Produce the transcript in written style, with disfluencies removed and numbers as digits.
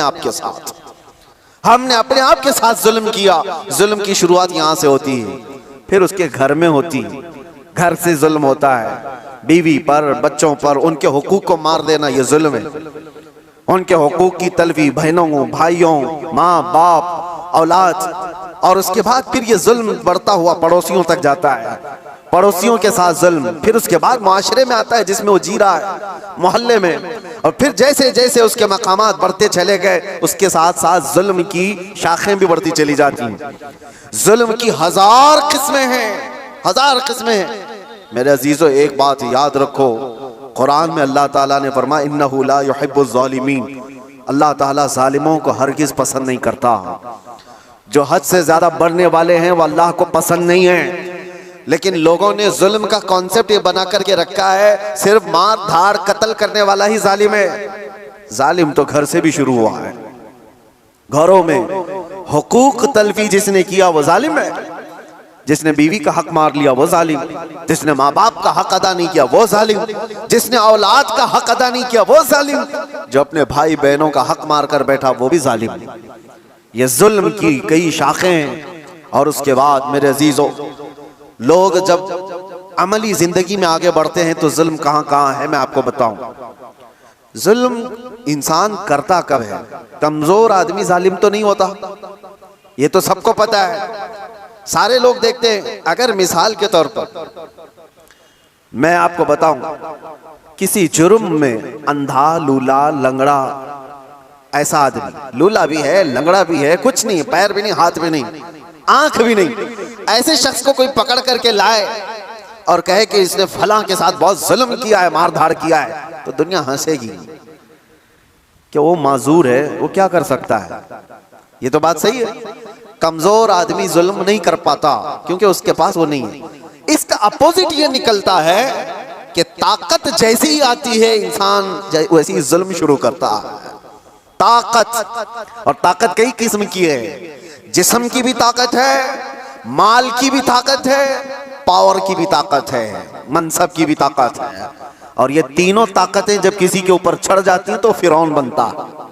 आपके साथ, हमने अपने आप के साथ जुल्म किया। जुल्म की शुरुआत यहां से होती है, फिर उसके घर में होती है, घर से जुल्म होता है, बीवी पर, बच्चों पर, उनके हुकूक को मार देना ये जुल्म है। उनके हुकूक की तलवी बहनों, भाइयों, माँ बाप, औलाद, और उसके बाद फिर ये जुल्म बढ़ता हुआ पड़ोसियों तक जाता है, पड़ोसियों के साथ जुल्म, फिर उसके बाद मुआशरे में आता है जिसमें वो जी रहा है, मोहल्ले में, और फिर जैसे जैसे उसके मकामात बढ़ते चले गए उसके साथ साथ जुल्म की शाखें भी बढ़ती चली जाती हैं। जुल्म की हजार किस्में हैं, हजार किस्में हैं। मेरे अजीजों, एक बात याद रखो, कुरान में अल्लाह ताला ने फरमाया इन्नहु ला युहिब्बुज़ ज़ालिमीन, अल्लाह ताला जालिमों को हरगिज पसंद नहीं करता। जो हद से ज्यादा बढ़ने वाले हैं वो अल्लाह को पसंद नहीं है। लेकिन लोगों ने जुल्म का कॉन्सेप्ट ये बना करके रखा है, सिर्फ मार धाड़ कत्ल करने वाला ही जालिम है। जालिम तो घर से भी शुरू हुआ है। घरों में हुकूक तलफी जिसने किया वो जालिम है। जिसने बीवी का हक मार लिया वो जालिम, जिसने माँ बाप का हक अदा नहीं किया वो जालिम, जिसने औलाद का हक अदा नहीं किया वो जालिम, जो अपने भाई बहनों का हक मार कर बैठा वो भी जालिम। ये जुल्म की कई शाखें। और उसके बाद मेरे अजीजों, लोग जब अमली जिंदगी में आगे बढ़ते हैं तो जुल्म कहां कहां है मैं आपको बताऊं। जुल्म इंसान करता कब है? कमजोर आदमी जालिम तो नहीं होता, ये तो सबको पता है, सारे लोग देखते हैं। अगर मिसाल के तौर पर मैं आपको बताऊं, किसी जुर्म में अंधा, लूला, लंगड़ा, ऐसा आदमी, लूला भी है, लंगड़ा भी है, कुछ नहीं, पैर भी नहीं, हाथ भी नहीं, आंख भी नहीं, ऐसे शख्स को कोई पकड़ करके लाए और कहे कि इसने फलां के साथ बहुत जुल्म किया है, मार धाड़ किया है, तो दुनिया हंसेगी कि वो माजूर है, वो क्या कर सकता है। ये तो बात सही है। कमजोर आदमी जुल्म नहीं कर पाता क्योंकि उसके पास वो नहीं है। इसका अपोजिट ये निकलता है कि ताकत जैसी ही आती है इंसान वैसी ही जुल्म शुरू करता है। ताकत, और ताकत कई किस्म की है। जिस्म की भी ताकत है, माल की भी ताकत है, पावर की भी ताकत है, मनसब की भी ताकत है। और ये तीनों ताकतें जब किसी के ऊपर चढ़ जाती हैं तो फिरौन बनता है।